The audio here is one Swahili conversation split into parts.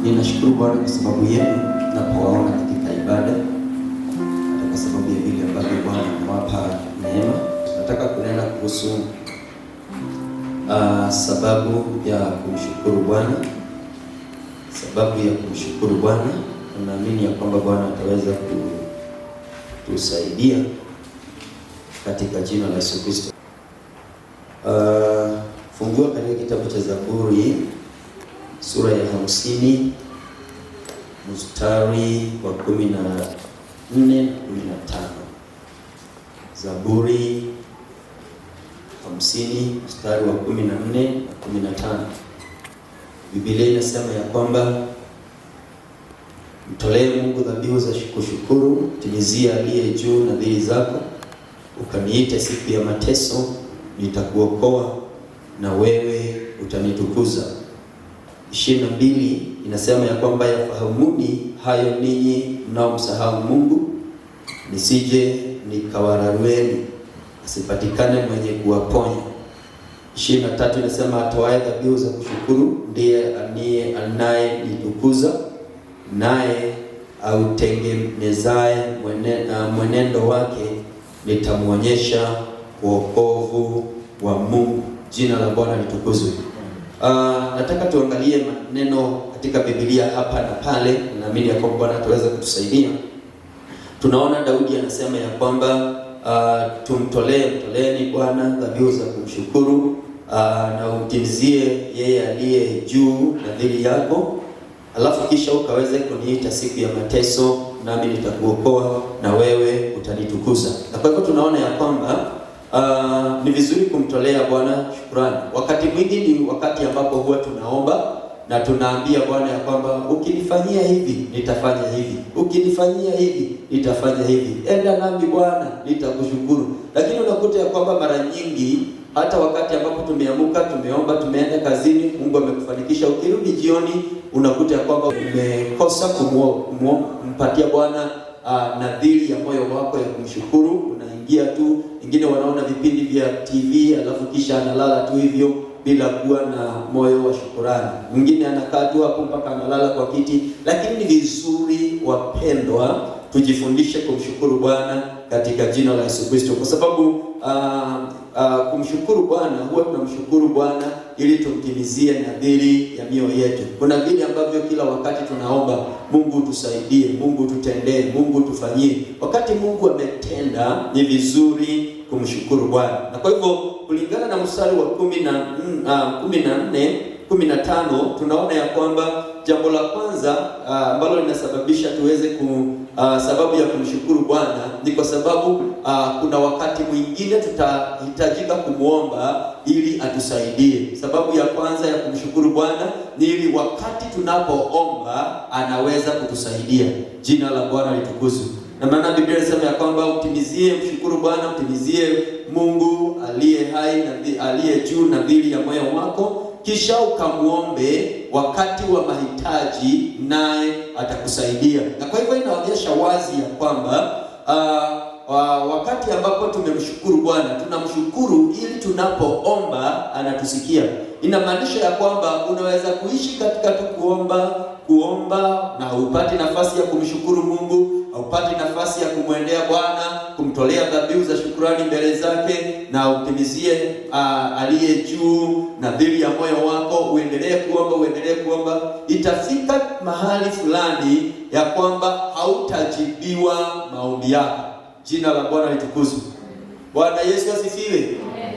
Ninashukuru Bwana kwa sababu yenu napowaona katika ibada, hata kwa sababu ya vile ambavyo Bwana amewapa neema. Nataka kunena kuhusu sababu ya kumshukuru Bwana. Sababu ya kumshukuru Bwana, naamini ya kwamba Bwana ataweza kutusaidia katika jina la Yesu Kristo. Fungua katika kitabu cha Zaburi sura ya 50 mstari wa 14 na 15. Zaburi 50 mstari wa 14 na 15. Biblia inasema ya kwamba mtolee Mungu dhabihu za kushukuru, timizia aliye juu nadhiri zako. Ukaniite siku ya mateso, nitakuokoa na wewe utanitukuza. 22 inasema ya kwamba yafahamuni hayo ninyi mnaomsahau Mungu, nisije nikawararueni, asipatikane mwenye kuwaponya. 23 inasema atoaye dhabihu za kushukuru ndiye anayenitukuza, naye autengenezaye mwenendo wake nitamwonyesha wokovu wa Mungu. Jina la Bwana litukuzwe. Nataka tuangalie maneno katika Biblia hapa na pale, naamini ya kwamba Bwana ataweza kutusaidia. Tunaona Daudi anasema ya kwamba mtoleeni Bwana dhabihu za kumshukuru, na umtimizie yeye aliye juu nadhiri yako, alafu kisha ukaweze kuniita siku ya mateso, nami nitakuokoa na wewe utanitukuza. Na kwa hivyo tunaona ya kwamba ni vizuri kumtolea Bwana shukrani. Wakati mwingi ni wakati ambapo huwa tunaomba na tunaambia Bwana ya kwamba ukinifanyia hivi nitafanya hivi, ukinifanyia hivi nitafanya hivi, enda nami Bwana nitakushukuru. Lakini unakuta ya kwamba mara nyingi hata wakati ambapo tumeamuka, tumeomba, tumeenda kazini, Mungu amekufanikisha, ukirudi jioni unakuta ya kwamba umekosa kumpatia Bwana nadhiri ya moyo wako ya kumshukuru. Unaingia tu, wengine wanaona vipindi vya TV alafu kisha analala tu hivyo bila kuwa na moyo wa shukurani. Mwingine anakaa tu hapo mpaka analala kwa kiti. Lakini ni vizuri wapendwa, tujifundishe kumshukuru Bwana katika jina la Yesu Kristo, kwa sababu kumshukuru Bwana, huwa tunamshukuru Bwana ili tumtimizie nadhiri ya mioyo yetu. Kuna vile ambavyo kila wakati tunaomba Mungu tusaidie, Mungu tutendee, Mungu tufanyie. Wakati Mungu ametenda, ni vizuri kumshukuru Bwana. Na kwa hivyo kulingana na mstari wa 15 tunaona ya kwamba jambo la kwanza ambalo linasababisha tuweze sababu ya kumshukuru Bwana ni kwa sababu kuna wakati mwingine tutahitajika kumuomba ili atusaidie. Sababu ya kwanza ya kumshukuru Bwana ni ili wakati tunapoomba anaweza kutusaidia. Jina la Bwana litukuzwe. Na maana Biblia inasema ya kwamba mshukuru Bwana, mtimizie Mungu aliye hai na aliye juu nadhiri ya moyo wako, kisha ukamuombe wakati wa mahitaji, naye atakusaidia. Na kwa hivyo inaonyesha wazi ya kwamba wakati ambapo tumemshukuru Bwana, tunamshukuru ili tunapoomba anatusikia. Inamaanisha ya kwamba unaweza kuishi katika tu kuomba na upate nafasi ya kumshukuru Mungu, upate nafasi ya kumwendea Bwana, kumtolea dhabihu za shukrani mbele zake, na utimizie aliye juu nadhiri ya moyo wako, uendelee kuomba. Itafika mahali fulani ya kwamba hautajibiwa maombi yako. Jina la Bwana litukuzwe. Bwana Yesu asifiwe.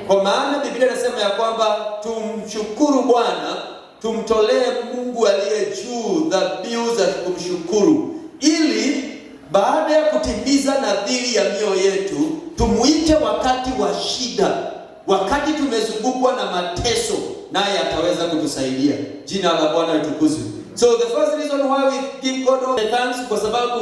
Kwa maana Biblia inasema ya kwamba tumshukuru Bwana, tumtolee Mungu aliye juu dhabihu za kumshukuru, ili baada ya kutimiza nadhiri ya mioyo yetu tumuite wakati wa shida, wakati tumezungukwa na mateso, naye ataweza kutusaidia. Jina la Bwana litukuzwe. So the first reason why we give God all the thanks, kwa sababu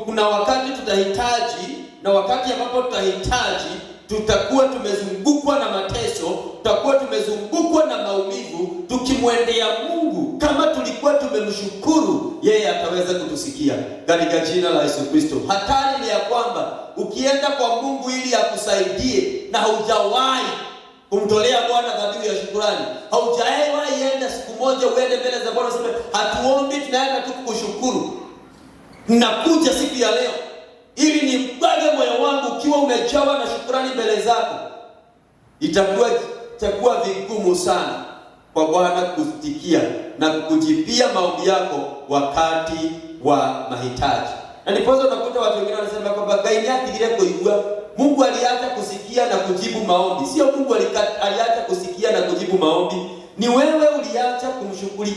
kuna wakati tutahitaji, na wakati ambapo tutahitaji tutakuwa tumezungukwa na mateso, tutakuwa tumezungukwa na maumivu. Tukimwendea Mungu kama tulikuwa tumemshukuru, yeye ataweza kutusikia katika jina la Yesu Kristo. Hatari ni ya kwamba ukienda kwa Mungu ili akusaidie na haujawahi kumtolea Bwana dhabihu ya shukrani, haujawahi enda siku moja uende mbele za Bwana useme hatuombi, tunaenda tu kukushukuru. Ninakuja siku ya leo ili nibage moyo wangu ukiwa umejawa na shukrani mbele zako. Itakuwa vigumu sana kwa Bwana kusikia na kukujibia maombi yako wakati wa mahitaji. Na ndipo unakuta watu wengine wanasema kwamba gaini yake ile kuigua, Mungu aliacha kusikia na kujibu maombi. Sio Mungu aliacha kusikia na kujibu maombi, ni wewe uliacha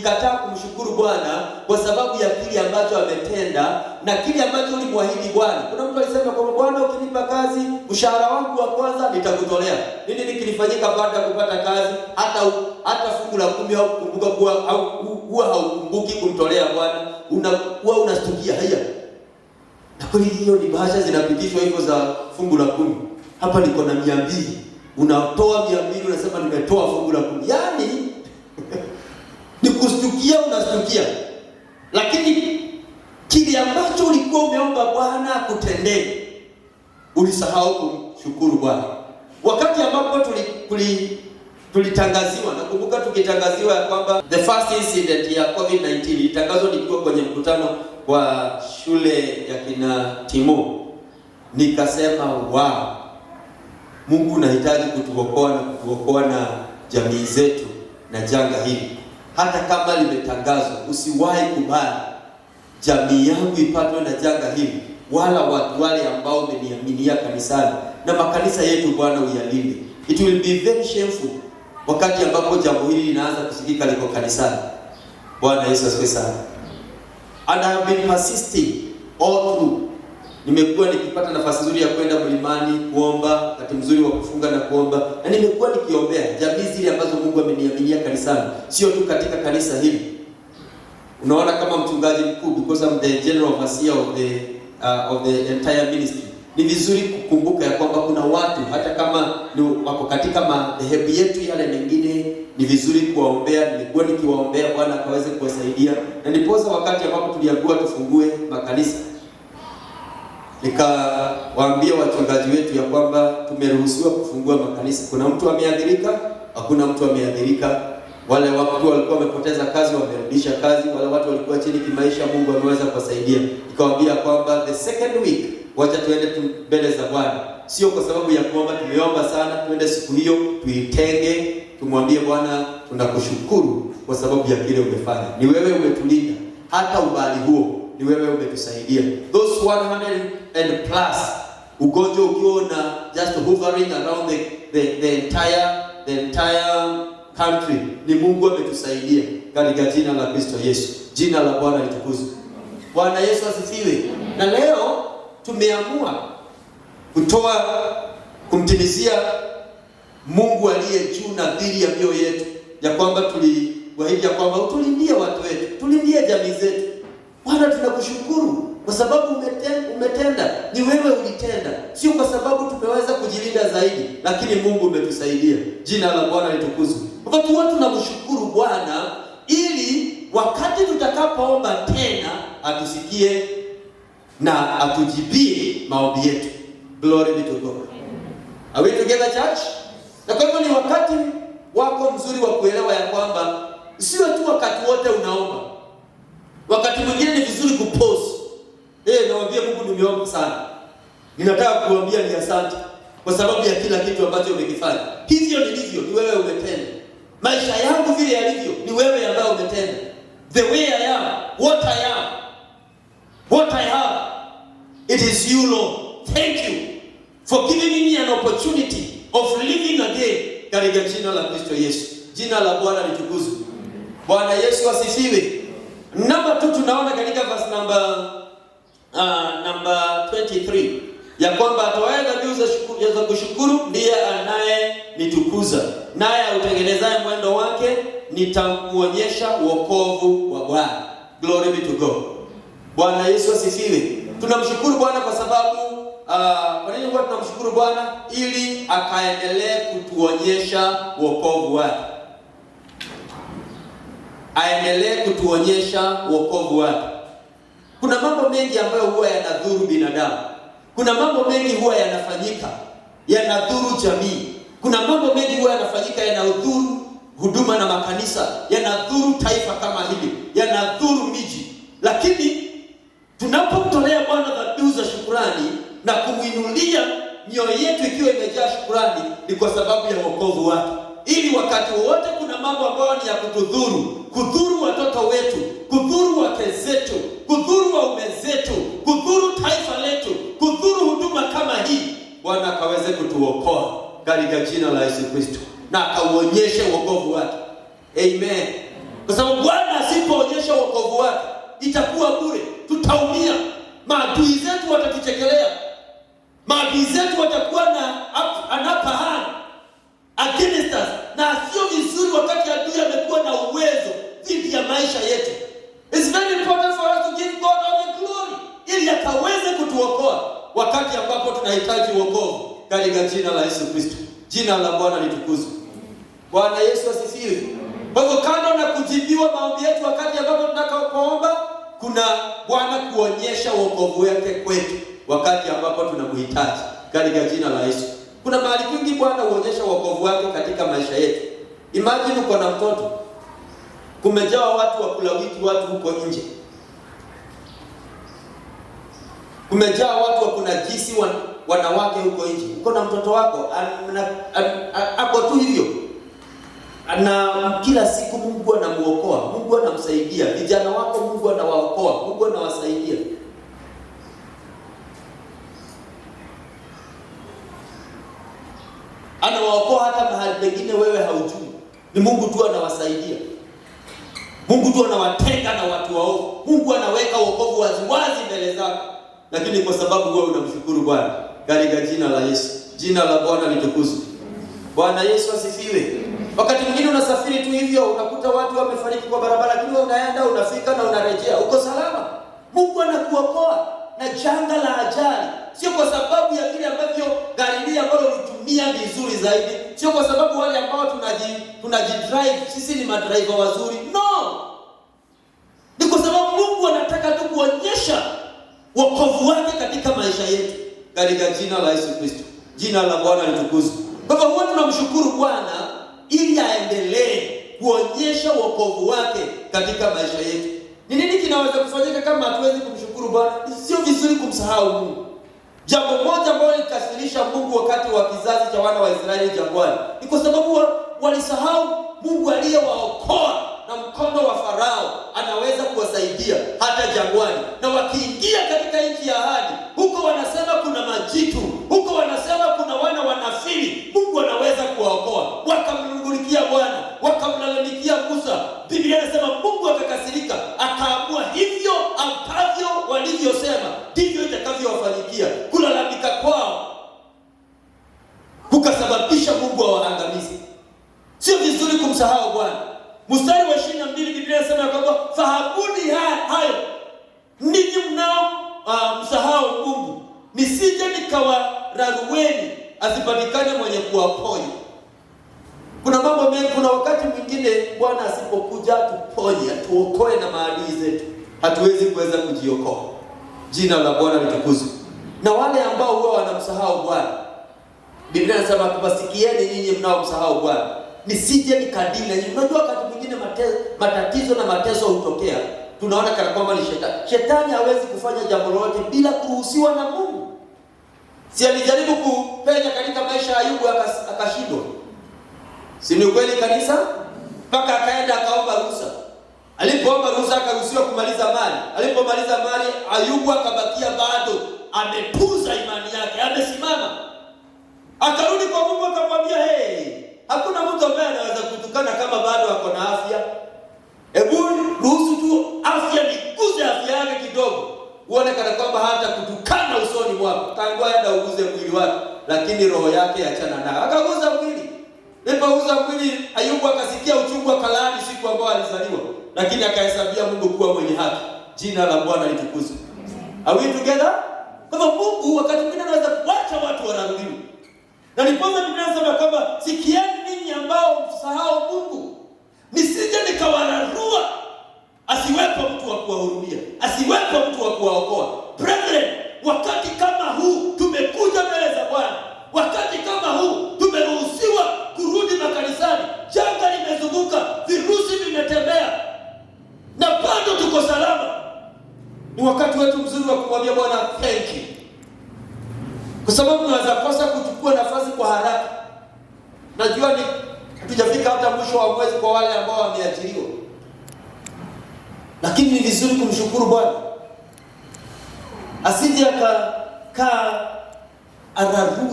kataa kumshukuru Bwana kwa sababu ya kile ambacho ametenda na kile ambacho ulimwahidi Bwana. Kuna mtu alisema kwamba Bwana, ukinipa kazi, mshahara wangu wa kwanza nitakutolea. Nini kilifanyika baada ya kupata kazi? Hata fungu la 10 au kukumbuka huwa haukumbuki kumtolea Bwana. Unakuwa unastukia haya. Na kweli hiyo ni bahasha zinapitishwa hivyo za fungu la 10. Hapa niko na 200. Unatoa 200 unasema nimetoa fungu la 10. Yaani ni kustukia, unastukia. Lakini kile ambacho ulikuwa umeomba Bwana kutendee, ulisahau kumshukuru Bwana. Wakati ambapo tulitangaziwa, nakumbuka tukitangaziwa ya kwamba the first incident ya COVID-19 ilitangazwa nikiwa kwenye mkutano kwa shule ya kina Timo, nikasema wow, Mungu unahitaji kutuokoa na jamii zetu na janga hili. Hata kama limetangazwa, usiwahi kubali jamii yangu ipatwe na janga hili, wala watu wale ambao wameniaminia kanisani na makanisa yetu. Bwana uyalinde. It will be very shameful wakati ambapo jambo hili linaanza kusikika liko kanisani. Bwana Yesu asifiwe sana. And I have been persisting all through. Nimekuwa nikipata nafasi nzuri ya kwenda mlimani kuomba, wakati mzuri wa kufunga na kuomba, na nimekuwa nikiombea jamii zile ambazo Mungu ameniaminia kanisani, sio tu katika kanisa hili. Unaona, kama mchungaji mkuu, because I'm the general overseer of the entire ministry, ni vizuri kukumbuka ya kwamba kuna watu hata kama wako katika madhehebu yetu yale mengine, ni vizuri kuwaombea. Nimekuwa nikiwaombea Bwana akaweze kuwasaidia, na ndiposa wakati ambapo tuliambiwa tufungue makanisa, nikawaambia wachungaji wetu ya kwamba tumeruhusiwa kufungua makanisa. Kuna mtu ameadhirika? Hakuna mtu ameadhirika. Wale watu walikuwa wamepoteza kazi wamerudisha kazi, wale watu walikuwa chini kimaisha Mungu ameweza kuwasaidia. Nikawaambia kwamba the second week wacha tuende mbele za Bwana, sio kwa sababu ya kuomba tumeomba sana, tuende siku hiyo tuitenge, tumwambie Bwana tunakushukuru kwa sababu ya kile umefanya. Ni wewe umetulinda hata ubali huo, ni wewe umetusaidia. Those 100 and plus, ugonjwa ukiwa na just hovering around the entire country, ni Mungu ametusaidia katika jina la Kristo Yesu. Jina la Bwana litukuzwe. Bwana Yesu asifiwe. Na leo tumeamua kumtimizia Mungu aliye juu nadhiri ya mioyo yetu, ya kwamba tuliwaahidi ya kwamba utulindie watu wetu, tulindie jamii zetu. Bwana, tunakushukuru kwa sababu umetenda. Ni wewe ulitenda, sio kwa sababu tumeweza kujilinda zaidi, lakini Mungu umetusaidia. Jina la Bwana litukuzwe. Wakati watu tunamshukuru Bwana ili wakati tutakapoomba tena atusikie na atujibie maombi yetu. Glory be to God. Are we together, church? Na kwa hivyo ni wakati wako mzuri wa kuelewa ya kwamba sio tu wakati wote unaomba. Wakati mwingine ni vizuri kupause. Nawaambia Mungu nimeomba sana. Ninataka kuambia ni asante kwa sababu ya kila kitu ambacho umekifanya. Hivyo nilivyo ni wewe umetenda. Maisha yangu vile yalivyo ni wewe ambaye umetenda. The way I am, what I am, what I have, it is you, Lord. Thank you for giving me an opportunity of living again katika jina la Kristo Yesu. Jina la Bwana litukuzwe. Bwana Yesu asifiwe. Namba 2 tunaona katika verse number 23 ya kwamba atoaye dhabihu za kushukuru ndiye anayenitukuza, naye autengenezaye mwendo wake nitamuonyesha wokovu wa Bwana. Glory be to God. Bwana Yesu asifiwe. Tunamshukuru Bwana kwa sababu kwa nini tunamshukuru Bwana? Ili akaendelee kutuonyesha wokovu wake. Aendelee kutuonyesha wokovu wake. Kuna mambo mengi ambayo huwa yanadhuru binadamu. Kuna mambo mengi huwa yanafanyika yanadhuru jamii. Kuna mambo mengi huwa yanafanyika yanadhuru huduma na makanisa, yanadhuru taifa kama hili, yanadhuru miji. Lakini tunapomtolea Bwana dhabihu za shukrani na kumuinulia mioyo yetu ikiwa imejaa shukrani, ni kwa sababu ya wokovu wake, ili wakati wote kuna mambo ambayo ni ya kudhuru watoto wetu, kudhuru wake zetu, kudhuru waume zetu, kudhuru taifa letu, kudhuru huduma kama hii, Bwana akaweze kutuokoa katika jina la Yesu Kristo, na akauonyeshe wokovu wake. Amen. Kwa sababu Bwana asipoonyesha wokovu wake, itakuwa bure, tutaumia. Maadui zetu watatuchekelea, maadui zetu watakuwa na an upper hand against us, na sio vizuri wakati adui amekuwa na uwezo dhidi ya maisha yetu. It's very important for us to give God all the glory, ili akaweze kutuokoa wakati ambapo tunahitaji wokovu katika jina la Yesu Kristo. Jina la Bwana litukuzwe. Bwana Yesu asifiwe. Kwa hivyo kando na kujibiwa maombi yetu wakati ambapo tunapoomba, kuna Bwana kuonyesha wokovu wake kwetu wakati ambapo tunamhitaji katika jina la Yesu. Kuna mahali kwingi Bwana huonyesha wokovu wake katika maisha yetu. Imagine uko na mtoto, kumejaa watu wa kulawiti watu huko nje, kumejaa watu wa kunajisi wanawake huko nje. Uko na mtoto wako hapo tu hivyo, na kila siku Mungu anamuokoa, Mungu anamsaidia. Vijana wako Mungu anawaokoa, Mungu anawasaidia. Anawaokoa hata mahali pengine wewe haujui. Ni Mungu tu anawasaidia. Mungu tu anawatenga na watu waovu. Mungu anaweka wokovu waziwazi mbele zako. Lakini kwa sababu wewe unamshukuru Bwana katika jina la Yesu. Jina la Bwana litukuzwe. Bwana Yesu asifiwe. Wakati mwingine unasafiri tu hivyo, unakuta watu wamefariki kwa barabara, lakini wewe unaenda, unafika na unarejea, uko salama. Mungu anakuokoa na janga la ajali. Sio kwa sababu ya vile ambavyo gari hili ambalo ulitumia vizuri zaidi, sio kwa sababu wale ambao tunaji-drive sisi ni madriver wazuri. No. Ni kwa sababu Mungu anataka tu kuonyesha wokovu wake katika maisha yetu katika jina la Yesu Kristo. Jina la Bwana litukuzwe. Kwa hivyo huwa tunamshukuru Bwana ili aendelee kuonyesha wokovu wake katika maisha yetu. Ni nini kinaweza kufanyika kama hatuwezi kumshukuru Bwana? Sio vizuri kumsahau Mungu. Jambo moja ambalo lilikasirisha Mungu wakati wa kizazi cha wana wa Israeli jangwani, ni kwa sababu walisahau Mungu aliyewaokoa na mkono wa Farao anaweza kuwasaidia hata jangwani. Na wakiingia katika nchi ya ahadi, huko wanasema kuna majitu, huko wanasema kuna wana wanafiri, Mungu anaweza kuwaokoa. Wakamnungunikia Bwana, wakamlalamikia Musa. Biblia inasema Mungu akakasirika, akaamua hivyo ambavyo walivyosema ndivyo itakavyowafanyikia. Kulalamika kwao kukasababisha Mungu awaangamize. Sio vizuri kumsahau Bwana. Mstari wa 22 Biblia inasema kwamba fahamuni hayo ninyi mnao msahau Mungu, nisije nikawararueni asipatikane mwenye kuwaponya. Kuna mambo mengi, kuna wakati mwingine Bwana asipokuja tuponye, tuokoe na maadui zetu, hatuwezi kuweza kujiokoa. Jina la Bwana litukuzwe. Na wale ambao huwa wanamsahau Bwana, Biblia inasema kubasikieni nyinyi mnaomsahau Bwana, nisije nikadili na nyinyi. Unajua wakati mwingine matatizo na mateso hutokea, tunaona kana kwamba ni shetani. Shetani hawezi kufanya jambo lolote bila kuruhusiwa na Mungu. Si alijaribu kupenya katika maisha ya Ayubu akashindwa? Si ni kweli kanisa? Mpaka akaenda akaomba ruhusa. Alipoomba ruhusa akaruhusiwa kumaliza mali. Alipomaliza mali, Ayubu akabakia bado amepuza imani yake, amesimama. Akarudi kwa Mungu akamwambia, hakuna mtu ambaye anaweza kutukana kama bado ako na afya. Hebu ruhusu tu afya niguze afya yake kidogo, uone kana kwamba hata kutukana usoni mwako. Kaangua aenda uguze mwili wake, lakini roho yake achana nayo. Akaguza mwili. Alipoguza mwili, Ayubu akasikia uchungu, akalaani siku ambayo alizaliwa, lakini akahesabia Mungu kuwa mwenye haki. Jina la Bwana litukuzwe. Are we together? Kwa hivyo Mungu wakati mwingine anaweza kuacha watu wararudiwe. Na ndipo Biblia inasema kwamba sikieni ninyi ambao msahau Mungu, nisije nikawararua, asiwepo mtu wa kuwahurumia, asiwepo mtu wa kuwaokoa. Brethren, wakati kama huu tumekuja mbele za Bwana, wakati kama huu tumeruhusiwa kurudi makanisani, janga limezunguka unaweza kosa kuchukua nafasi kwa haraka. Najua ni hatujafika hata mwisho wa mwezi kwa wale ambao wameajiriwa, lakini ni vizuri kumshukuru Bwana, asije akakaa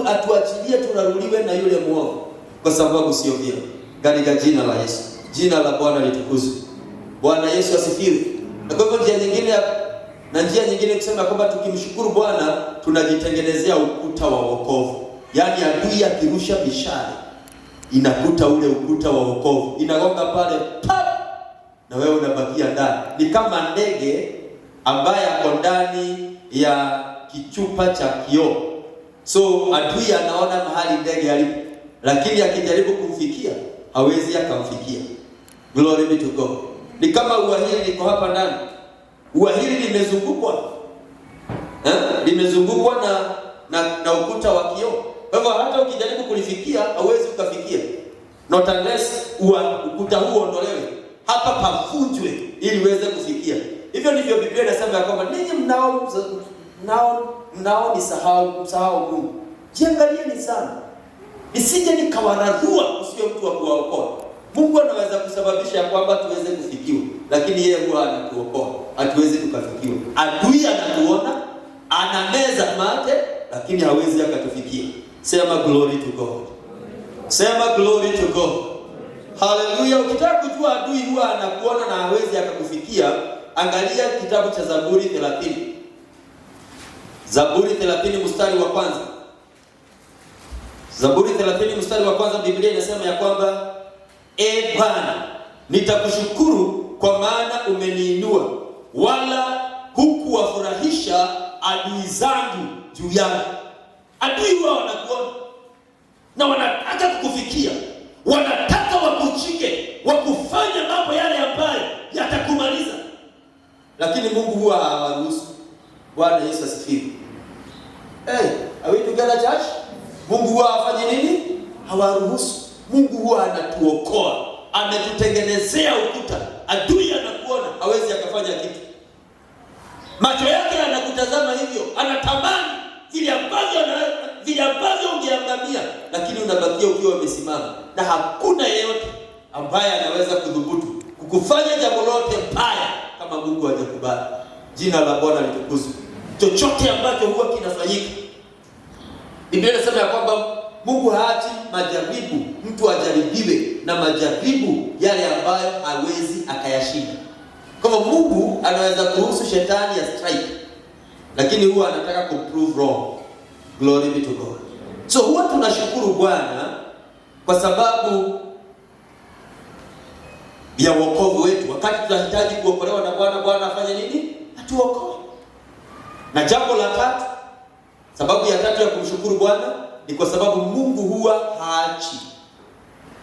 atuachilie turaruliwe na yule mwovu, kwa sababu sio vyema. Katika jina la Yesu, jina la Bwana litukuzwe. Bwana Yesu asifiwe. Na kwa hivyo njia nyingine kusema kwamba tukimshukuru Bwana tunajitengenezea ukuta wa wokovu. Yaani adui akirusha mishale inakuta ule ukuta wa wokovu, inagonga pale pap, na wewe unabakia ndani. Ni kama ndege ambaye ako ndani ya kichupa cha kioo. So adui anaona mahali ndege alipo, lakini akijaribu kumfikia hawezi akamfikia. Glory be to God. Ni kama ua hili liko hapa ndani. Ua hili limezungukwa limezungukwa na ukuta wa kioo. Kwa hivyo hata ukijaribu kulifikia hauwezi ukafikia. Not unless ukuta huo ondolewe, hapa pavunjwe ili uweze kufikia. Hivyo ndivyo Biblia inasema ya kwamba ninyi mnao msahau Mungu. Jiangalieni sana, nisije nikawararua usiwe mtu wa kuwaokoa. Mungu anaweza kusababisha ya kwamba tuweze kufikiwa, lakini yeye huwa anatuokoa, hatuwezi tukafikiwa. Adui anatuona, anameza mate, lakini hawezi akatufikia. Sema glory to God. Sema glory to God. Hallelujah. Ukitaka kujua adui huwa anakuona na hawezi akakufikia, angalia kitabu cha Zaburi 30. Zaburi 30 mstari wa kwanza. Zaburi 30 mstari wa kwanza, Biblia inasema ya kwamba Bwana, nitakushukuru kwa maana umeniinua, wala hukuwafurahisha adui zangu juu yangu. Adui wao wanakuona na wanataka kukufikia, wanataka wakuchike, wakufanya mambo yale ambayo yatakumaliza, lakini Mungu huwa hawaruhusu. Bwana Yesu asifiwe. Are we together church? Mungu huwa afanye nini? Hawaruhusu. Mungu huwa anatuokoa, ametutengenezea ukuta. Adui anakuona, hawezi akafanya kitu. Macho yake anakutazama hivyo, anatamani vile ambavyo ungeangamia, lakini unabakia ukiwa umesimama, na hakuna yeyote ambaye anaweza kudhubutu kukufanya jambo lote mbaya kama Mungu hajakubali. Jina la Bwana litukuzwe. Chochote ambacho huwa kinafanyika, Biblia inasema ya kwamba Mungu haachi majaribu mtu ajaribiwe na majaribu yale ambayo hawezi akayashinda. Kama Mungu anaweza kuruhusu shetani ya strike, lakini huwa anataka kumprove wrong. Glory be to God. So huwa tunashukuru Bwana kwa sababu ya wokovu wetu. Wakati tunahitaji kuokolewa na Bwana, Bwana afanye nini? Atuokoe. Na jambo la tatu, sababu ya tatu ya kumshukuru Bwana ni kwa sababu Mungu huwa haachi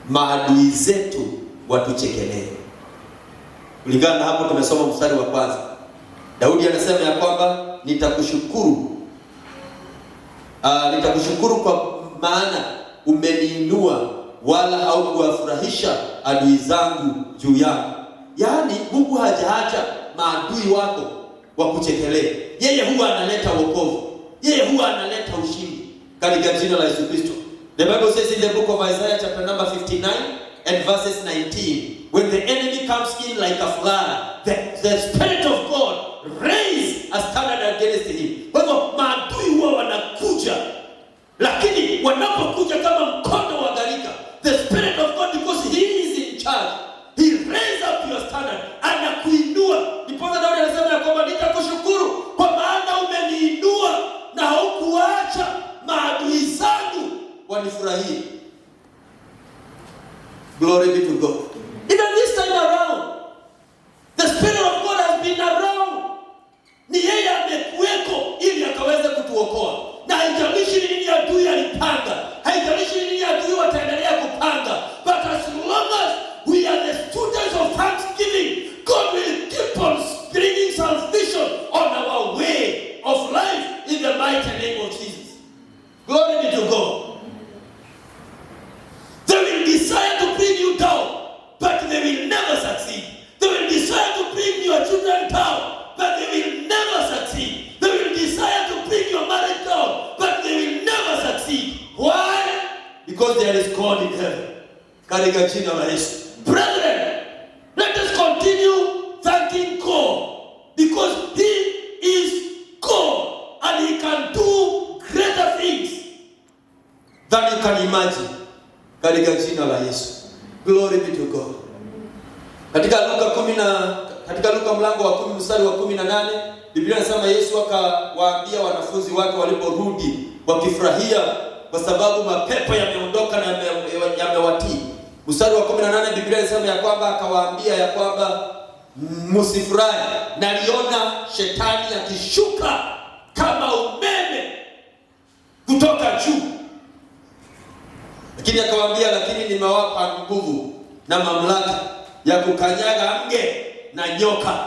maadui zetu watuchekelee. Kulingana na hapo tumesoma mstari wa kwanza, Daudi anasema ya kwamba nitakushukuru kwa maana umeniinua, wala haukuwafurahisha adui zangu juu yangu. Yaani Mungu hajaacha maadui wako wakuchekelee. Yeye huwa analeta wokovu, yeye huwa analeta ushindi katika jina la Yesu Kristo. The Bible says in the book of Isaiah chapter number 59 and verses 19, when the enemy comes in like a flood, the Spirit of God raise a standard against him. Kwa hivyo maadui huwa wanakuja, lakini wanapokuja kama mkondo wa gharika, the Spirit of God, because he is in charge, he raise up your standard, anakuinua. Ndipo Daudi anasema ya kwamba nitakushukuru kwa maana umeniinua na haukuacha maadui zangu wanifurahie. Glory be to God. Even this time around, the Spirit of God has been around. Ni yeye amekuweko ili akaweze kutuokoa. Na haijalishi ni nini adui alipanga, haijalishi ni nini adui wataendelea kupanga, but as long as we are the students of thanksgiving, God will keep on bringing salvation on our way of life in the mighty name of Jesus. Glory be to God. They will desire to bring you down, because there is God in heaven. Katika jina la Yesu. Brethren, let us continue thanking God because He is God and He can do greater things than you can imagine. Katika jina la Yesu. Glory be to God. Katika Luka mlango wa 10 mstari wa 18, Biblia inasema Yesu akawaambia wanafunzi wake waliporudi wakifurahia kwa sababu mapepo yameondoka na yamewatii. Mstari wa 18 Biblia inasema ya kwamba akawaambia ya kwamba msifurahi, naliona shetani akishuka kama umeme kutoka juu. Lakini akawaambia, lakini nimewapa nguvu na mamlaka ya kukanyaga nge na nyoka,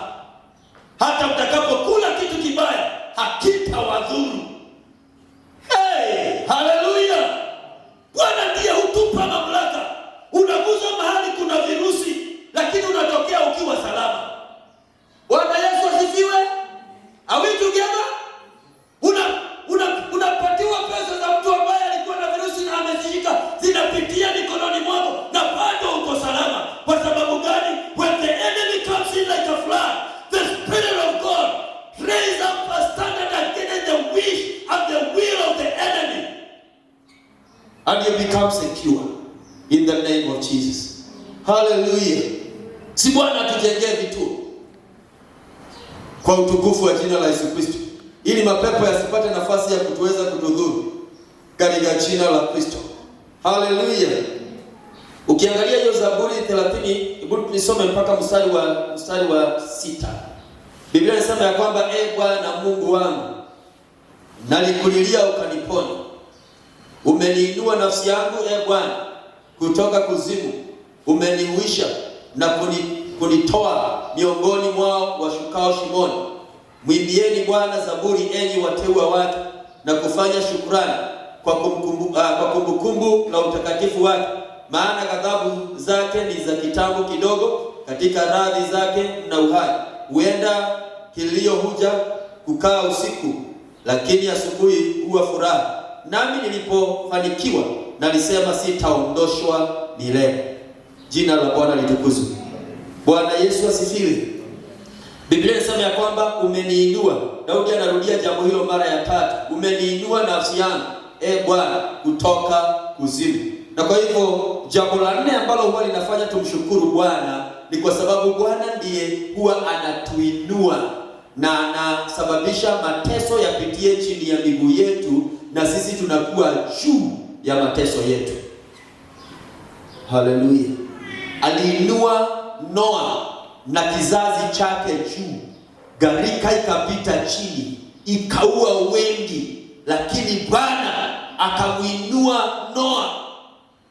hata mtakapokula kitu kibaya hakitawadhuru. Hey, haleluya! Bwana ndiye hutupa mamlaka. Unaguza mahali kuna virusi, lakini unatokea ukiwa salama. Bwana Yesu asifiwe. Are we together? Unapatiwa pesa za mtu ambaye alikuwa na virusi na amezishika, zinapitia mikononi mwako na bado uko salama. Kwa sababu gani? When the enemy comes in like a flood, the Spirit of God raise up a standard against the wish and the will of the enemy, and you become secure in the name of Jesus. Hallelujah. Si Bwana atujengee vituo kwa utukufu wa jina la Yesu Kristo, ili mapepo yasipate nafasi ya kutuweza kutudhuru katika jina la Kristo. Hallelujah. Ukiangalia hiyo Zaburi 30, hebu nisome mpaka mstari wa 6. Biblia inasema ya kwamba Bwana Mungu wangu, nalikulilia ukaniponya. Umeniinua nafsi yangu Bwana kutoka kuzimu. Umenihuisha na kunitoa miongoni mwao washukao shimoni. Mwimbieni Bwana zaburi, enyi wateua wake, na kufanya shukrani kwa kumbukumbu la utakatifu wake. Maana ghadhabu zake ni za kitambo kidogo, katika radhi zake mna uhai. Huenda kilio huja kukaa usiku, lakini asubuhi huwa furaha. Nami nilipofanikiwa nalisema sitaondoshwa milele. Jina la Bwana litukuzwe. Bwana Yesu asifiwe. Biblia inasema ya kwamba umeniinua. Daudi anarudia jambo hilo mara ya 3. Umeniinua nafsi yangu Bwana kutoka kuzimu. Na kwa hivyo jambo la 4 ambalo huwa linafanya tumshukuru Bwana ni kwa sababu Bwana ndiye huwa anatuinua na anasababisha mateso yapitie chini ya miguu yetu, na sisi tunakuwa juu ya mateso yetu. Haleluya. Aliinua Noa na kizazi chake juu, gharika ikapita chini ikaua wengi, lakini Bwana akamuinua Noa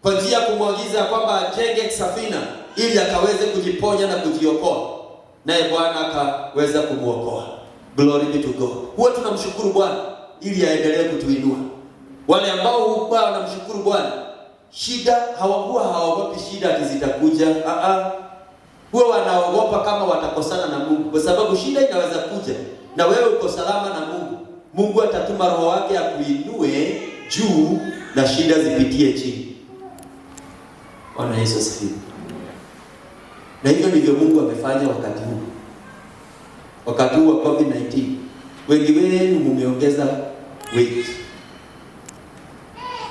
kwa njia ya kumwagiza kwamba ajenge safina ili akaweze kujiponya na kujiokoa, naye Bwana akaweza kumuokoa. Glory be to God. Huwa tunamshukuru Bwana ili aendelee kutuinua. Wale ambao huwa wanamshukuru Bwana, shida hawaogopi shida ati zitakuja. Huwa wanaogopa kama watakosana na Mungu, kwa sababu shida inaweza kuja na wewe uko salama na Mungu. Mungu atatuma roho wake akuinue juu na shida zipitie chini. Bwana Yesu asifiwe. Na hivyo ndivyo Mungu amefanya wakati huu wa COVID-19. Wengi wenu mumeongeza weight.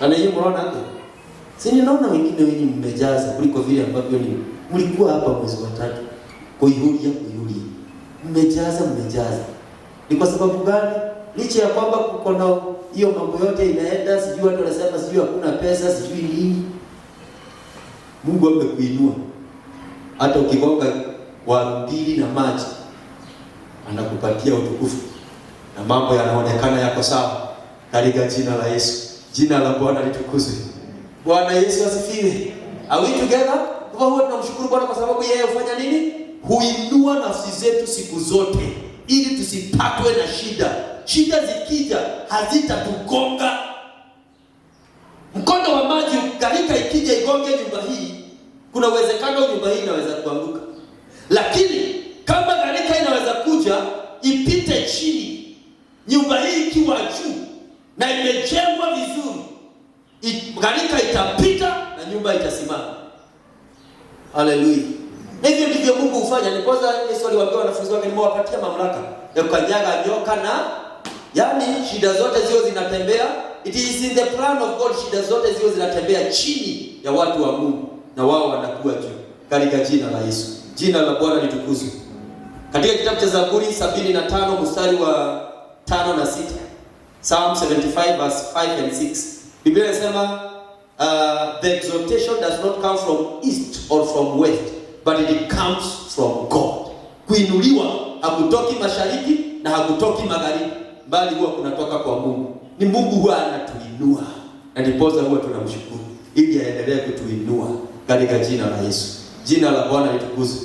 Na hiyo mnaona hapo? Si ninaona wengine wengi mmejaza kuliko vile ambavyo ni mlikuwa hapa mwezi wa 3. Kuihuria. Mmejaza. Ni kwa sababu gani? Licha ya kwamba kuko na hiyo mambo yote inaenda, sijui watu wanasema sijui hakuna pesa, sijui nini. Mungu amekuinua. Hata ukigonga kwa 2 na maji, anakupatia utukufu na mambo yanaonekana yako sawa katika jina la Yesu. Jina la Bwana litukuzwe. Bwana Yesu asifiwe. Are we together? Kwa hiyo tunamshukuru Bwana kwa sababu yeye hufanya nini? Huinua nafsi zetu siku zote ili tusipatwe na shida. Shida zikija hazitatugonga. Mkondo wa maji gharika ikija igonge nyumba hii, kuna uwezekano nyumba hii inaweza kuanguka. Lakini kama gharika inaweza kuja ipite chini, nyumba hii ikiwa juu na imejengwa vizuri, gharika itapita nyumba itasimama. Haleluya. Na hivyo ndivyo Mungu hufanya. Ni kwanza Yesu aliwaambia wanafunzi wake, nimewapatia mamlaka ya kukanyaga nyoka na yaani shida zote zio zinatembea. It is in the plan of God, shida zote zio zinatembea chini ya watu wa Mungu na wao wanakuwa juu katika jina la Yesu. Jina la Bwana litukuzwe. Katika kitabu cha Zaburi 75 mstari wa 5 na 6. Psalm 75 verse 5 and 6. Biblia inasema the exaltation does not come from east or from west, but it comes from God. Kuinuliwa hakutoki mashariki na hakutoki magharibi, bali huwa kunatoka kwa Mungu. Ni Mungu huwa anatuinua. Na ndiposa huwa tunamshukuru ili aendelee kutuinua katika jina la Yesu. Jina la Bwana litukuzwe.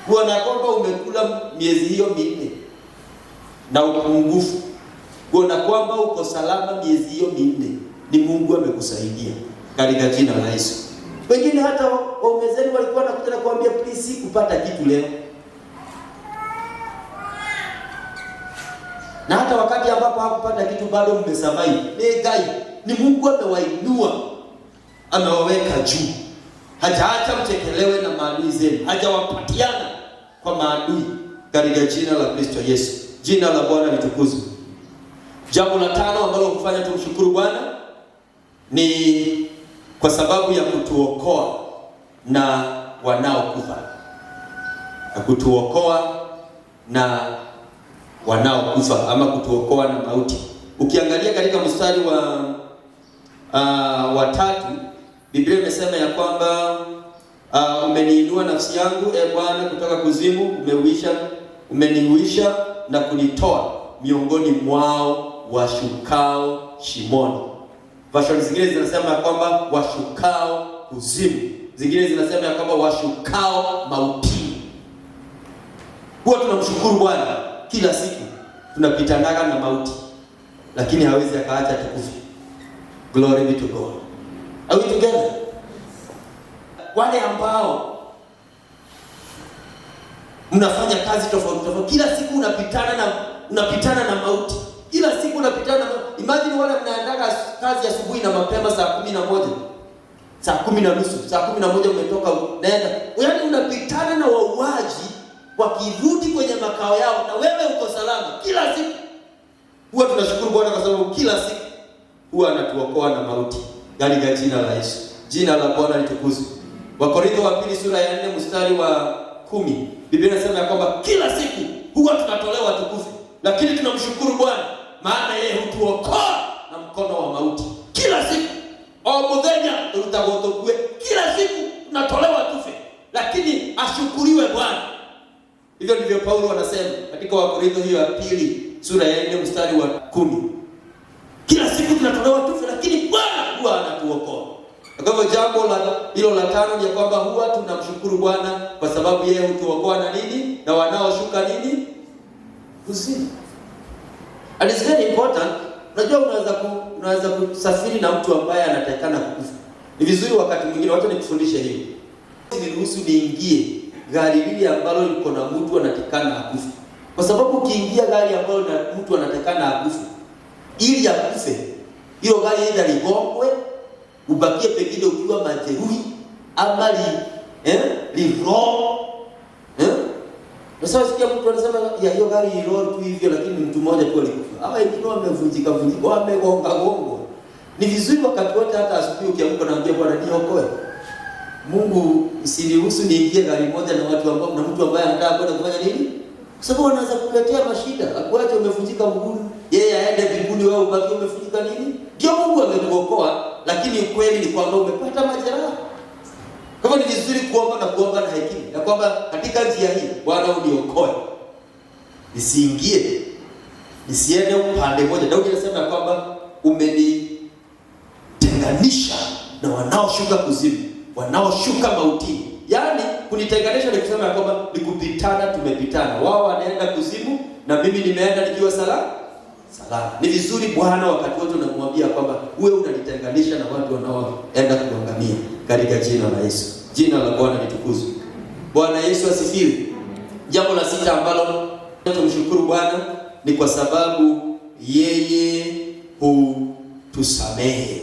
Kuona kwamba umekula miezi hiyo 4 na upungufu, kuona kwamba uko salama miezi hiyo 4, ni Mungu amekusaidia katika jina la Yesu. Wengine hata waumezeni walikuwa wanakuja na kuambia please kupata kitu leo. Na hata wakati ambapo hakupata kitu bado mmesurvive. Ni Mungu amewainua, amewaweka juu. Hajaacha mtekelewe na maadui zenu. Hajawapatiana kwa maadui katika jina la Kristo Yesu. Jina la Bwana litukuzwe. Jambo la 5 ambalo kufanya tumshukuru Bwana ni kwa sababu ya kutuokoa na wanaokufa. Na kutuokoa na wanaokufa ama kutuokoa na mauti. Ukiangalia katika mstari wa 3, Biblia imesema ya kwamba umeniinua nafsi yangu Bwana kutoka kuzimu, umenihuisha na kunitoa miongoni mwao washukao shimoni. Version zingine zinasema ya kwamba washukao kuzimu. Zingine zinasema ya kwamba washukao mautini. Huwa tunamshukuru Bwana kila siku. Tunapitanaga na mauti, lakini hawezi akaacha tukufu. Glory be to God. Are we together? Wale ambao mnafanya kazi tofauti tofauti, kila siku unapitana na mauti. Kila siku unapitana na mauti. Imagine wale mnaandaga kazi asubuhi na mapema saa 11. Saa 10:30, saa 11 umetoka unaenda. Yaani unapitana na wauaji wakirudi kwenye makao yao na wewe uko salama. Kila siku huwa tunashukuru Bwana kwa sababu kila siku huwa anatuokoa na mauti. Katika jina la Yesu. Jina la Bwana litukuzwe. Wakorintho wa 2 sura ya 4 mstari wa 10. Biblia inasema ya kwamba kila siku huwa tunatolewa tukufu, lakini tunamshukuru Bwana maana yeye hutuokoa na mkono wa mauti. Kila siku omudhenya tutagotokwe, kila siku tunatolewa tufe, lakini ashukuriwe Bwana. Hivyo ndivyo Paulo anasema katika Wakorintho hiyo ya 2 sura ya 4 mstari wa 10. Kila siku tunatolewa tufe, lakini Bwana huwa anatuokoa. Kwa hivyo jambo hilo la 5 ni kwamba huwa tunamshukuru Bwana kwa sababu yeye hutuokoa na nini? Na wanaoshuka nini? Kuzimu. And it's very important. Unajua unaweza kusafiri na mtu ambaye anatakana kukufa. Ni vizuri wakati mwingine watu nikufundishe hivi. Niruhusu niingie gari lile ambalo liko na mtu anatakana akufe. Kwa sababu ukiingia gari ambalo na mtu anatakana akufe, ili akufe, hilo gari aidha ligongwe, ubakie pengine ukiwa majeruhi ama liroho. Sasa sikia mtu anasema ya hiyo gari ilo tu hivyo, lakini mtu mmoja tu alikufa. Ama wengine wamevunjika, wamegonga. Ni vizuri wakati wote hata asubuhi ukiamka naambia Bwana niokoe. Mungu usiniruhusu niingie gari moja na watu ambao na mtu ambaye anataka kwenda kufanya nini? Kwa sababu anaweza kukuletea mashida. Akuache umevunjika mguu, yeye aende mbinguni, wewe ubaki umevunjika nini? Ndio Mungu amekuokoa, lakini ukweli ni kwamba umepata majeraha. Kwa hivyo ni vizuri kuomba na hekima. Na kwamba katika njia hii Bwana uniokoe. Nisiende upande moja. Daudi anasema kwamba umenitenganisha na wanaoshuka kuzimu, wanaoshuka mautini. Yaani kunitenganisha ni kusema kwamba ni kupitana, tumepitana. Wao wanaenda kuzimu na mimi nimeenda nikiwa salama. Ni vizuri Bwana wakati wote unamwambia kwamba wewe unanitenganisha na watu wanaoenda kuangamia katika jina la Yesu. Jina la Bwana litukuzwe. Bwana Yesu asifiwe. Jambo la 6 ambalo tumshukuru Bwana ni kwa sababu yeye hutusamehe.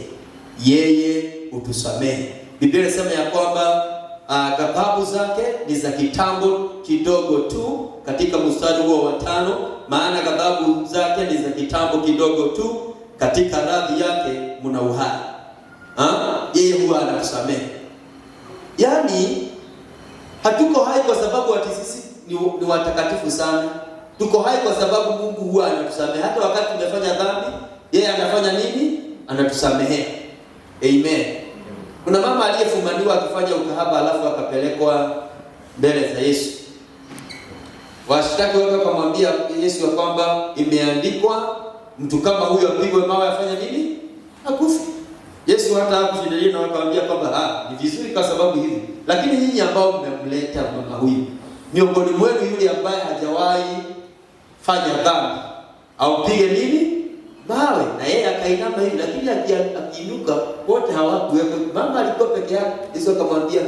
yeye hutusamehe. Biblia inasema ya kwamba ghadhabu zake ni za kitambo kidogo tu, katika mstari huo wa 5, maana ghadhabu zake ni za kitambo kidogo tu, katika radhi yake mna uhai. Yeye huwa anatusamehe. Yaani hatuko hai kwa sababu ati sisi ni watakatifu sana. Tuko hai kwa sababu Mungu huwa anatusamehe. Hata wakati tumefanya dhambi, yeye anafanya nini? Anatusamehe. Amen. Kuna mama aliyefumaniwa akifanya ukahaba, alafu akapelekwa mbele za Yesu. Washtaki wake wakamwambia Yesu ya kwamba imeandikwa mtu kama huyo apigwe mawe afanye nini? Akufe. Yesu hata hakushindilia na wakamwambia kwamba ni vizuri kwa sababu hivi. Lakini nyinyi ambao mmemleta mama huyu, miongoni mwenu yule ambaye hajawahi fanya dhambi, au pige nini? Mawe. Na yeye akainama hivi, lakini akiinuka wote hawakuwepo. Mama alikuwa peke yake. Yesu akamwambia,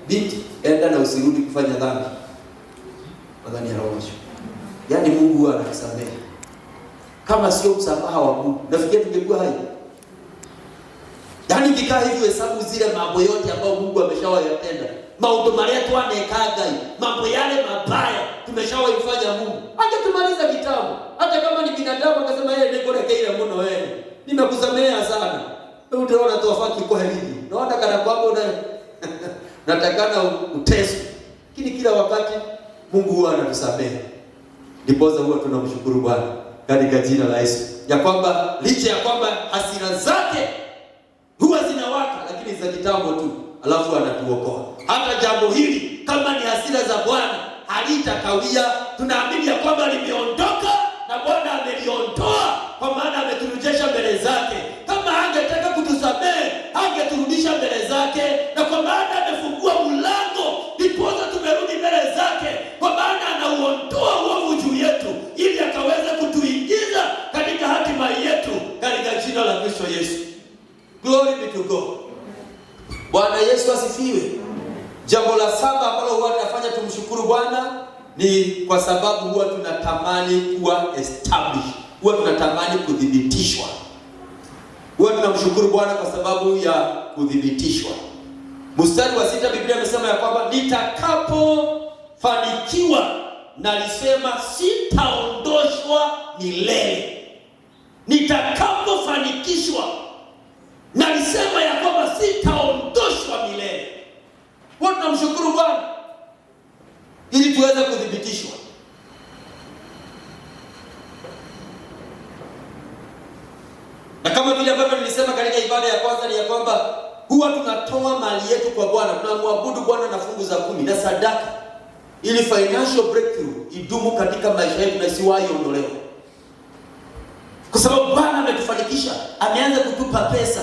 binti, enda na usirudi kufanya dhambi. Nadhani anaonyesha. Yaani Mungu huwa anakusamehe. Kama sio msamaha wa Mungu, nafikiri tungekuwa hai. Yaani kikaa hivi hesabu zile mambo yote ambayo Mungu ameshawayatenda. Maondo maretu anekaga, mambo yale mabaya tumeshawafanya Mungu. Acha tumaliza kitabu. Hata kama ni binadamu akasema yeye niko leke ile mno wewe. Nimekusamea sana. Wewe utaona tofauti kwa hivi. Naona kana kwako natakana uteswe. Lakini kila wakati Mungu huwa anatusamehe. Ndiposa huwa tunamshukuru Bwana katika jina la Yesu. Ya kwamba licha ya kwamba hasira zake huwa zinawaka, lakini za kitambo tu, alafu anatuokoa. Hata jambo hili kama ni hasira za Bwana halitakawia. Tunaamini ya kwamba limeondoka na Bwana ameliondoa, kwa maana ameturejesha mbele zake. Kama angetaka kutusamehe, angeturudisha mbele zake, na kwa maana amefungua mlango, ndiposa tumerudi mbele zake, kwa maana anauondoa uovu juu yetu, ili akaweze kutuingiza katika hatima yetu, katika jina la Kristo Yesu. Glory be to God. Bwana Yesu asifiwe. Jambo la 7 ambalo huwa tunafanya tumshukuru Bwana ni kwa sababu huwa tunatamani kuwa established. Huwa tunatamani kudhibitishwa. Huwa tunamshukuru Bwana kwa sababu ya kudhibitishwa. Mstari wa 6 Biblia imesema ya kwamba nitakapofanikiwa nalisema sitaondoshwa milele. Nitakapofanikishwa nalisema ya kwamba sitaondoshwa milele. Huwa tunamshukuru Bwana ili tuweze kudhibitishwa. Na kama vile ambavyo nilisema katika ibada ya kwanza ni ya kwamba huwa tunatoa mali yetu kwa Bwana, tunamwabudu Bwana na fungu za 10 na sadaka, ili financial breakthrough idumu katika maisha yetu na isiwahi ondolewa. Kwa sababu Bwana ametufanikisha, ameanza kutupa pesa.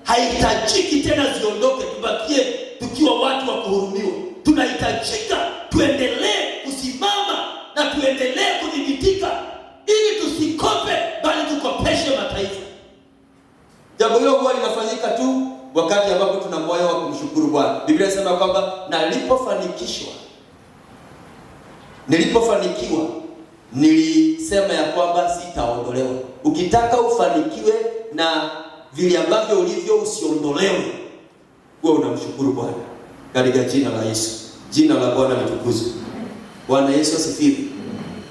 Haitajiki tena ziondoke, tubakie tukiwa watu wa kuhurumiwa. Tunahitajika tuendelee kusimama na tuendelee kudhibitika, ili tusikope bali tukopeshe mataifa. Jambo hilo huwa linafanyika tu wakati ambapo tuna moyo wa kumshukuru Bwana. Biblia inasema kwamba nilipofanikiwa nilisema ya kwamba sitaondolewa. Ukitaka ufanikiwe na vile ambavyo ulivyo usiondolewe, huwa unamshukuru Bwana katika jina la Yesu. Jina la Bwana litukuzwe. Bwana Yesu asifiwe.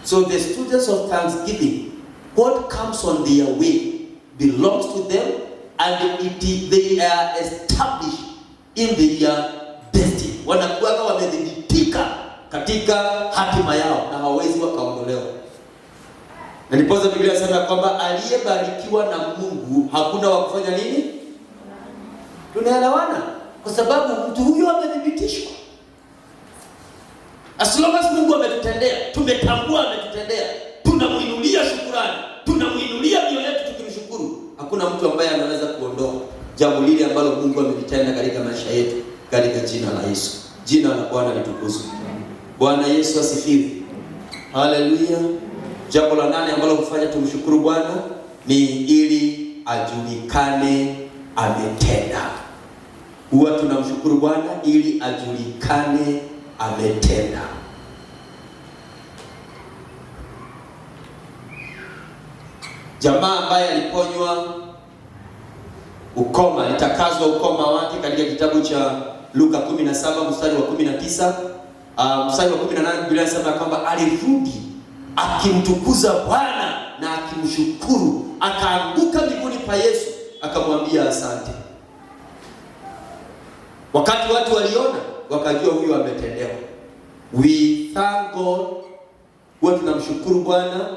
So the students of thanksgiving, what comes on their way belongs to them, and they are established in their destiny. Wanakuwa wamedhibitika katika hatima yao na hawawezi wakaondolewa. Na ndiposa Biblia inasema kwamba aliyebarikiwa na Mungu hakuna wa kufanya nini? Tunaelewana? Kwa sababu mtu huyo amethibitishwa. As long as Mungu ametutendea, tumetambua ametutendea, tunamuinulia shukrani, tunamuinulia mioyo yetu tukimshukuru. Hakuna mtu ambaye anaweza kuondoa jambo lile ambalo Mungu amelitenda katika maisha yetu, katika jina la Yesu. Jina la Bwana litukuzwe. Bwana Yesu asifiwe. Haleluya. Jambo la 8 ambalo hufanya tumshukuru Bwana ni ili ajulikane ametenda. Huwa tunamshukuru Bwana ili ajulikane ametenda. Jamaa ambaye aliponywa ukoma, litakazwa ukoma wake katika kitabu cha Luka 17 mstari wa 19. Mstari wa 18 Biblia inasema kwamba alirudi akimtukuza Bwana na akimshukuru, akaanguka miguuni pa Yesu akamwambia asante. Wakati watu waliona, wakajua huyu ametendewa. We thank God, huwa tunamshukuru Bwana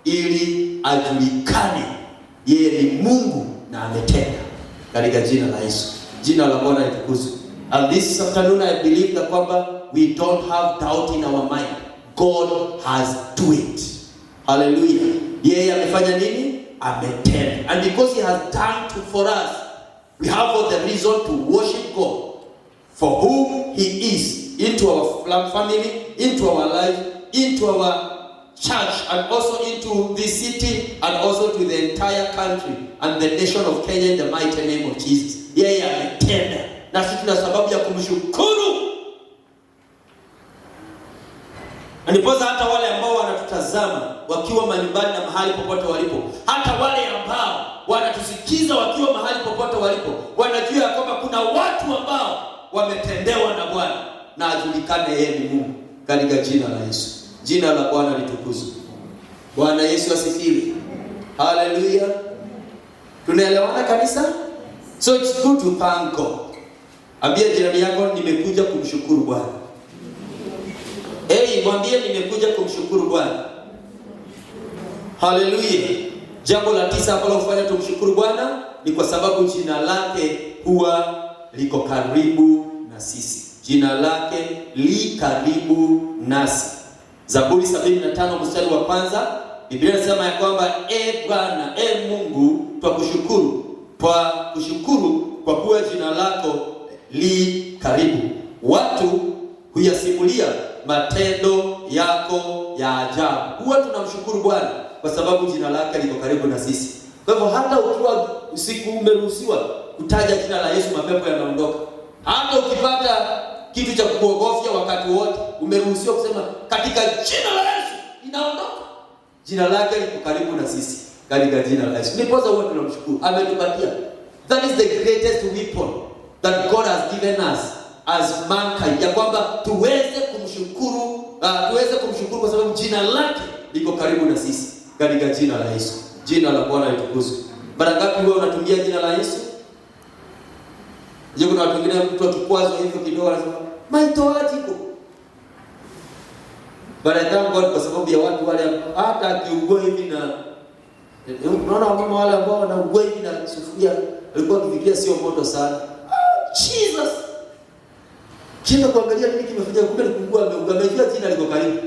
ili ajulikane yeye ni Mungu na ametenda, katika jina la Yesu. Jina la Bwana litukuzwe. And this afternoon I believe that kwamba we don't have doubt in our mind. God has do it. Hallelujah. Yeye amefanya nini? Ametenda. And because he has done to for us, we have all the reason to worship God for whom he is, into our family, into our life, into our church, and also into this city, and also to the entire country and the nation of Kenya, in the mighty name of Jesus. Yeye ametenda, na sisi tuna sababu ya kumshukuru. Ndiposa hata wale ambao wanatutazama wakiwa manyumbani na mahali popote walipo, hata wale ambao wanatusikiza wakiwa mahali popote walipo, wanajua kwamba kuna watu ambao wametendewa na Bwana, na ajulikane yeye ni Mungu, katika jina la Yesu. Jina la Bwana litukuzwe. Bwana Yesu asifiwe. Hallelujah. Tunaelewana kanisa? So it's good to thank God. Ambia jirani yako, nimekuja kumshukuru Bwana. Mwambie nimekuja kumshukuru Bwana. Hallelujah. Jambo la 9 ambalo hufanya tumshukuru Bwana ni kwa sababu jina lake huwa liko karibu na sisi. Jina lake li karibu nasi. Zaburi 75 mstari wa 1, Biblia inasema ya kwamba Bwana, Mungu, twakushukuru kwa kuwa jina lako li karibu. Watu huyasimulia matendo yako ya ajabu. Huwa tunamshukuru Bwana kwa sababu jina lake liko karibu na sisi. Kwa hivyo hata ukiwa usiku umeruhusiwa kutaja jina la Yesu, mapepo yanaondoka. Hata ukipata kitu cha kuogofya wakati wote, umeruhusiwa kusema katika jina la Yesu inaondoka. Jina lake liko karibu na sisi, katika jina la Yesu. Ndipo huwa tunamshukuru. Ametupatia. That is the greatest weapon that God has given us as mankind, ya kwamba tuweze kumshukuru kwa sababu jina lake liko karibu na sisi, katika jina la Yesu. Jina la Bwana litukuzwe. Mara ngapi wewe unatumia jina la Yesu? Je, kuna watu wengine mtu akikwazo hivyo kidogo anasema maitoatiko. But I thank God kwa sababu ya watu wale hata akiugua hivi, na unaona mama wale ambao wanaugua hivi na sufuria alikuwa akifikia sio moto sana. Jesus. Kila kuangalia nini kimefanya, kumbe nikugua amejua jina liko karibu.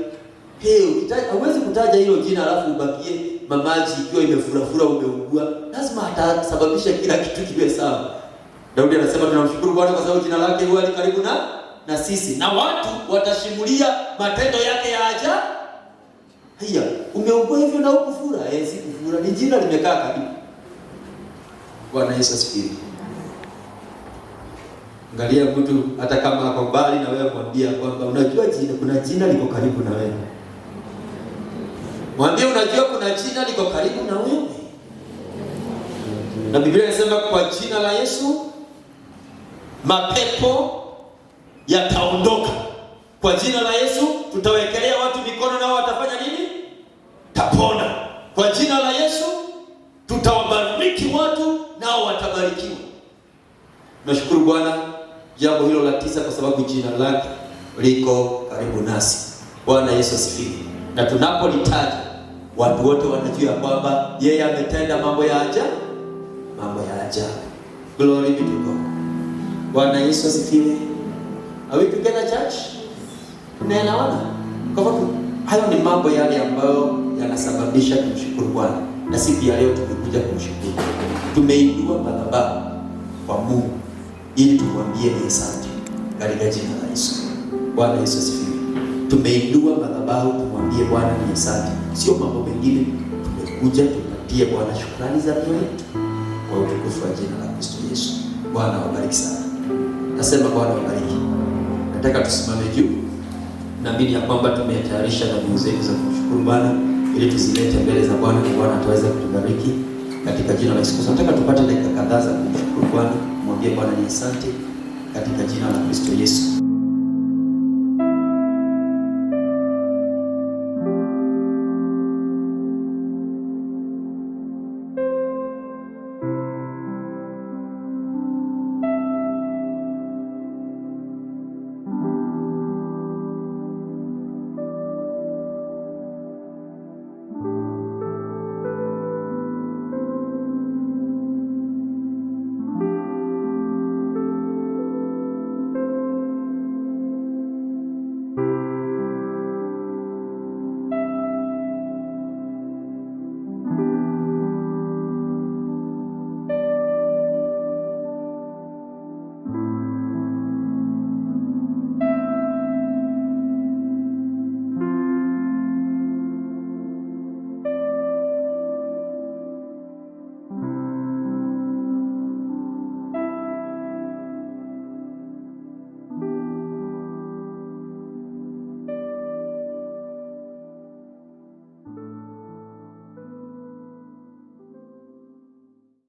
Hauwezi kutaja hilo jina alafu ubakie mamaji ikiwa imefurafura umeugua. Lazima atasababisha kila kitu kiwe sawa. Daudi anasema tunamshukuru Bwana kwa sababu jina lake huwa karibu na sisi, na watu watashimulia matendo yake ya ajabu. Haya, umeugua hivyo na ukufura? Si kufura, ni jina limekaa karibu. Bwana Yesu asifiwe. Angalia mtu hata kama ako mbali na wewe, mwambie kwamba unajua kuna jina liko karibu na wewe. Mwambie unajua kuna jina liko karibu na wewe. Na Biblia inasema kwa jina la Yesu mapepo yataondoka. Kwa jina la Yesu tutawekelea watu mikono nao watafanya nini? Tapona. Kwa jina la Yesu tutawabariki watu nao watabarikiwa. Nashukuru Bwana jambo hilo la 9 kwa sababu jina lake liko karibu nasi. Bwana Yesu asifiwe. Na tunapolitaja watu wote wanajua kwamba yeye ametenda mambo ya ajabu. Glory be to God. Bwana Yesu asifiwe. Are we together church? Tunaelewana? Kwa sababu hayo ni mambo yale ambayo yanasababisha kumshukuru Bwana. Na siku ya leo tumekuja kumshukuru. Tumeibua madhabahu kwa Mungu ili tumwambie ni asante, katika jina la Yesu. Bwana Yesu asifiwe. Tumeibua madhabahu tumwambie Bwana ni asante. Sio mambo mengine, tumekuja tumpatie Bwana shukrani za mioyo yetu kwa utukufu wa jina la Kristo Yesu. Bwana wabariki sana. Nasema Bwana wabariki. Nataka tusimame juu. Naamini ya kwamba tumetayarisha dhabihu zetu za kumshukuru Bwana ili tuzilete mbele za Bwana na Bwana ataweza kutubariki katika jina la Yesu Kristo. Nataka tupate dakika kadhaa za kumshukuru Bwana, mwambie Bwana ni asante katika jina la Kristo Yesu.